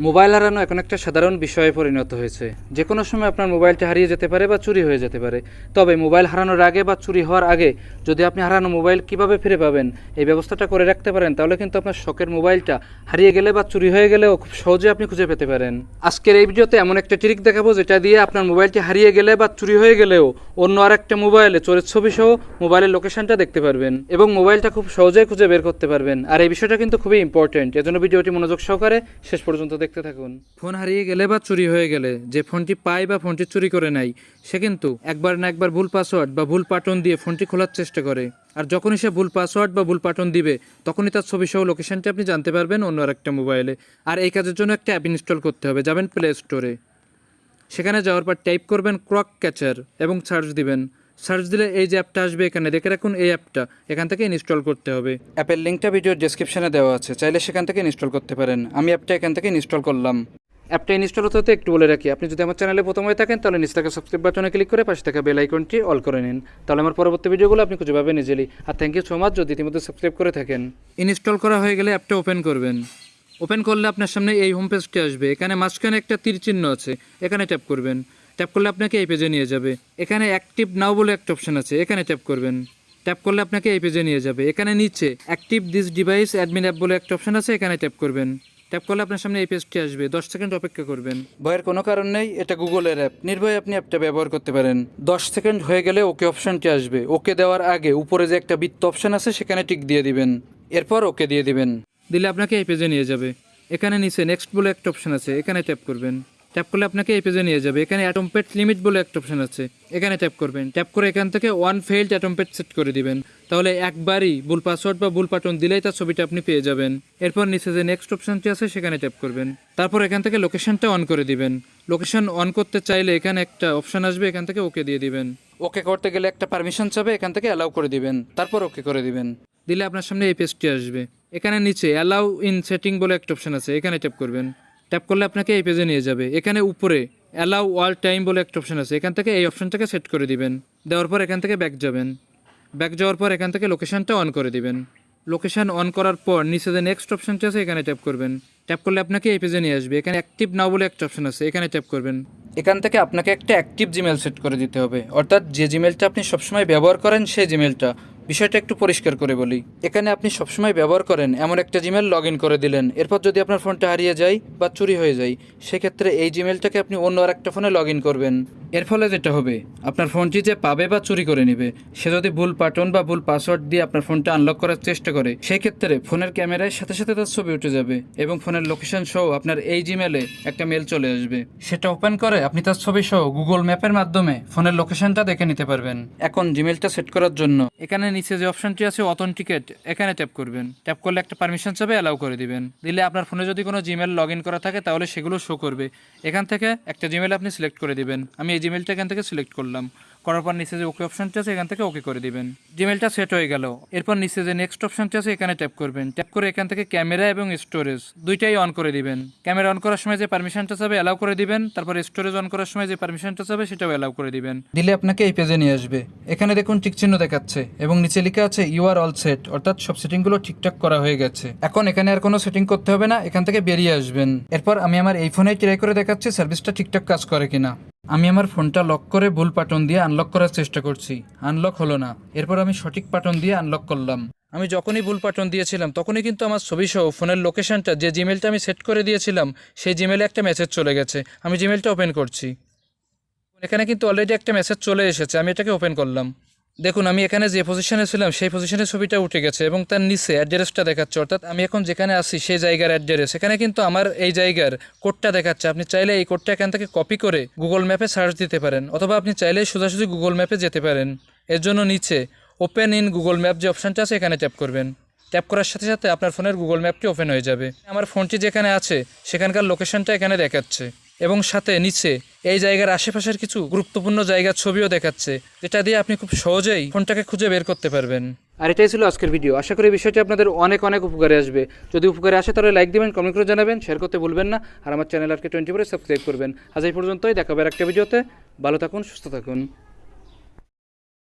Mobile হারানো এখন একটা সাধারণ বিষয়ে পরিণত হয়েছে। যে কোনো সময় আপনার মোবাইলটা হারিয়ে যেতে পারে বা চুরি হয়ে যেতে পারে। তবে মোবাইল হারানোর আগে বা চুরি হওয়ার আগে যদি আপনি হারানো মোবাইল কিভাবে ফিরে পাবেন এই ব্যবস্থাটা করে রাখতে পারেন, তাহলে কিন্তু আপনার শখের মোবাইলটা হারিয়ে গেলে বা চুরি হয়ে গেলেও খুব সহজে আপনি খুঁজে পেতে পারেন। আজকের এই ভিডিওতে এমন একটা ট্রিক দেখাবো যেটা দিয়ে আপনার মোবাইলটি হারিয়ে গেলে বা চুরি হয়ে গেলেও অন্য আরেকটা মোবাইলে চোরের ছবি সহ মোবাইলের লোকেশনটা দেখতে পারবেন এবং মোবাইলটা খুব সহজেই খুঁজে বের করতে পারবেন। আর এই বিষয়টা কিন্তু খুবই ইম্পর্টেন্ট, এজন্য ভিডিওটি মনোযোগ সহকারে শেষ পর্যন্ত দেখতে থাকুন। ফোন হারিয়ে গেলে বা চুরি হয়ে গেলে যে ফোনটি পায় বা ফোনটি চুরি করে নেয় সে কিন্তু একবার না একবার ভুল পাসওয়ার্ড বা ভুল পাটন দিয়ে ফোনটি খোলার চেষ্টা করে। আর যখনই সে ভুল পাসওয়ার্ড বা ভুল পাটন দিবে তখনই তার ছবি সহ লোকেশনটি আপনি জানতে পারবেন অন্য আরেকটা মোবাইলে। আর এই কাজের জন্য একটা অ্যাপ ইনস্টল করতে হবে। যাবেন প্লে স্টোরে, সেখানে যাওয়ার পর টাইপ করবেন ক্রকক্যাচার এবং সার্চ দিবেন। সার্চ দিলে এই যে অ্যাপটা আসবে এখানে দেখে রাখুন, এই অ্যাপটা এখান থেকে ইনস্টল করতে হবে। অ্যাপের লিঙ্কটা ভিডিওর ডেসক্রিপশনে দেওয়া আছে, চাইলে সেখান থেকে ইনস্টল করতে পারেন। আমি অ্যাপটা এখান থেকে ইনস্টল করলাম। অ্যাপটা ইনস্টল হতে একটু বলে রাখি, আপনি যদি আমার চ্যানেলে প্রথম হয়ে থাকেন তাহলে নিচে থাকা সাবস্ক্রাইব বাটনে ক্লিক করে পাশে থাকা বেল আইকনটি অল করে নিন, তাহলে আমার পরবর্তী ভিডিওগুলো আপনি খুঁজে পাবেন ইজিলি। আর থ্যাংক ইউ সো মাচ যদি ইতিমধ্যে সাবস্ক্রাইব করে থাকেন। ইনস্টল করা হয়ে গেলে অ্যাপটা ওপেন করবেন। ওপেন করলে আপনার সামনে এই হোম পেজটি আসবে। এখানে মাঝখানে একটা তীর চিহ্ন আছে, এখানে ট্যাপ করবেন। ট্যাপ করলে আপনাকে এই পেজে নিয়ে যাবে। এখানে অ্যাক্টিভ নাও বলে একটা অপশন আছে, এখানে ট্যাপ করবেন। ট্যাপ করলে আপনাকে এই পেজে নিয়ে যাবে। এখানে নিচে active this device admin app বলে একটা অপশন আছে, এখানে ট্যাপ করবেন। ট্যাপ করলে আপনার সামনে এই পেজটি আসবে। 10 সেকেন্ড অপেক্ষা করবেন। ভয়ের কোনো কারণ নেই, এটা গুগলের অ্যাপ, নির্ভয়ে আপনি অ্যাপটা ব্যবহার করতে পারেন। 10 সেকেন্ড হয়ে গেলে ওকে অপশনটি আসবে। ওকে দেওয়ার আগে উপরে যে একটা বৃত্ত অপশন আছে সেখানে টিক দিয়ে দিবেন, এরপর ওকে দিয়ে দিবেন। দিলে আপনাকে এই পেজে নিয়ে যাবে। এখানে নিচে নেক্সট বলে একটা অপশন আছে, এখানে ট্যাপ করবেন। ট্যাপ করলে আপনাকে এই পেজে নিয়ে যাবে। এখানে অ্যাটম্পেট লিমিট বলে একটা অপশন আছে, এখানে ট্যাপ করবেন। ট্যাপ করে এখান থেকে ওয়ান ফেইল্ড অ্যাটম্পেট সেট করে দিবেন। তাহলে একবারই ভুল পাসওয়ার্ড বা ভুল পাটন দিলেই তার ছবিটা আপনি পেয়ে যাবেন। এরপর নিচে যে নেক্সট অপশনটি আছে সেখানে ট্যাপ করবেন। তারপর এখান থেকে লোকেশনটা অন করে দিবেন। লোকেশন অন করতে চাইলে এখানে একটা অপশন আসবে, এখান থেকে ওকে দিয়ে দিবেন। ওকে করতে গেলে একটা পারমিশন চাবে, এখান থেকে অ্যালাউ করে দিবেন, তারপর ওকে করে দিবেন। দিলে আপনার সামনে এই পেজটি আসবে। এখানে নিচে অ্যালাউ ইন সেটিং বলে একটা অপশন আছে, এখানে ট্যাপ করবেন। ট্যাপ করলে আপনাকে এই পেজে নিয়ে যাবে। এখানে উপরে অ্যালাউ অল টাইম বলে একটা অপশন আছে, এখান থেকে এই অপশনটাকে সেট করে দিবেন। দেওয়ার পর এখান থেকে ব্যাক যাবেন। ব্যাক যাওয়ার পর এখান থেকে লোকেশনটা অন করে দিবেন। লোকেশন অন করার পর নিচে যে নেক্সট অপশনটি আছে এখানে ট্যাপ করবেন। ট্যাপ করলে আপনাকে এই পেজে নিয়ে আসবে। এখানে অ্যাক্টিভ নাও বলে একটা অপশন আছে, এখানে ট্যাপ করবেন। এখান থেকে আপনাকে একটা অ্যাক্টিভ জিমেল সেট করে দিতে হবে, অর্থাৎ যে জিমেলটা আপনি সবসময় ব্যবহার করেন সেই জিমেলটা। বিষয়টা একটু পরিষ্কার করে বলি, এখানে আপনি সবসময় ব্যবহার করেন এমন একটা জিমেল লগ ইন করে দিলেন। এরপর যদি আপনার ফোনটা হারিয়ে যায় বা চুরি হয়ে যায় সেক্ষেত্রে এই জিমেলটাকে আপনি অন্য আরেকটা ফোনে লগ ইন করবেন। এর ফলে যেটা হবে, আপনার ফোনটি যে পাবে বা চুরি করে নেবে সে যদি ভুল পাটন বা ভুল পাসওয়ার্ড দিয়ে আপনার ফোনটা আনলক করার চেষ্টা করে সেই ক্ষেত্রে ফোনের ক্যামেরায় সাথে সাথে তার ছবি উঠে যাবে এবং ফোনের লোকেশন সহ আপনার এই জিমেলে একটা মেল চলে আসবে। সেটা ওপেন করে আপনি তার ছবি সহ গুগল ম্যাপের মাধ্যমে ফোনের লোকেশনটা দেখে নিতে পারবেন। এখন জিমেলটা সেট করার জন্য এখানে নিচে যে অপশনটি আছে অথেন্টিকেট, এখানে ট্যাপ করবেন। ট্যাপ করলে একটা পারমিশন চাবে, অ্যালাউ করে দিবেন। দিলে আপনার ফোনে যদি কোনো জিমেল লগ ইন করা থাকে তাহলে সেগুলো শো করবে। এখান থেকে একটা জিমেল আপনি সিলেক্ট করে দিবেন। আমি এই জিমেলটা এখান থেকে সিলেক্ট করলাম। করার পর নিচে যে ওকে অপশনটি আছে এখান থেকে ওকে করে দিবেন। জিমেলটা সেট হয়ে গেল। এরপর নিচে যে নেক্সট অপশনটি আছে এখানে ট্যাপ করবেন। ট্যাপ করে এখান থেকে ক্যামেরা এবং স্টোরেজ দুইটাই অন করে দিবেন। ক্যামেরা অন করার সময় যে পারমিশনটা চাবে অ্যালাউ করে দিবেন, তারপর স্টোরেজ অন করার সময় যে পারমিশনটা চাবে সেটাও অ্যালাউ করে দিবেন। দিলে আপনাকে এই পেজে নিয়ে আসবে। এখানে দেখুন টিক চিহ্ন দেখাচ্ছে এবং নিচে লেখা আছে ইউ আর অল সেট, অর্থাৎ সব সেটিংগুলো ঠিকঠাক করা হয়ে গেছে। এখন এখানে আর কোনো সেটিং করতে হবে না, এখান থেকে বেরিয়ে আসবেন। এরপর আমি আমার এই ফোনেই ট্রাই করে দেখাচ্ছি সার্ভিসটা ঠিকঠাক কাজ করে কিনা। আমি আমার ফোনটা লক করে ভুল পাটন দিয়ে আনলক করার চেষ্টা করছি, আনলক হলো না। এরপর আমি সঠিক পাটন দিয়ে আনলক করলাম। আমি যখনই ভুল পাটন দিয়েছিলাম তখনই কিন্তু আমার ছবি সহ ফোনের লোকেশনটা যে জিমেলটা আমি সেট করে দিয়েছিলাম সেই জিমেলে একটা মেসেজ চলে গেছে। আমি জিমেলটা ওপেন করছি, এখানে কিন্তু অলরেডি একটা মেসেজ চলে এসেছে। আমি এটাকে ওপেন করলাম। দেখুন আমি এখানে যে পজিশনে ছিলাম সেই পজিশনের ছবিটা উঠে গেছে এবং তার নিচে অ্যাড্রেসটা দেখাচ্ছে, অর্থাৎ আমি এখন যেখানে আছি সেই জায়গার অ্যাড্রেস। এখানে কিন্তু আমার এই জায়গার কোডটা দেখাচ্ছে। আপনি চাইলে এই কোডটা এখান থেকে কপি করে গুগল ম্যাপে সার্চ দিতে পারেন, অথবা আপনি চাইলেই সোজাসুজি গুগল ম্যাপে যেতে পারেন। এর জন্য নিচে ওপেন ইন গুগল ম্যাপ যে অপশানটা আছে এখানে ট্যাপ করবেন। ট্যাপ করার সাথে সাথে আপনার ফোনের গুগল ম্যাপটি ওপেন হয়ে যাবে। আমার ফোনটি যেখানে আছে সেখানকার লোকেশনটা এখানে দেখাচ্ছে এবং সাথে নিচে এই জায়গার আশেপাশের কিছু গুরুত্বপূর্ণ জায়গার ছবিও দেখাচ্ছে, যেটা দিয়ে আপনি খুব সহজেই ফোনটাকে খুঁজে বের করতে পারবেন। আর এটাই ছিল আজকের ভিডিও। আশা করি বিষয়টি আপনাদের অনেক অনেক উপকারে আসবে। যদি উপকারে আসে তাহলে লাইক দিবেন, কমেন্ট করে জানাবেন, শেয়ার করতে ভুলবেন না। আর আমার চ্যানেল RK24 সাবস্ক্রাইব করবেন। আজ এই পর্যন্তই, দেখা হবে একটা ভিডিওতে। ভালো থাকুন, সুস্থ থাকুন।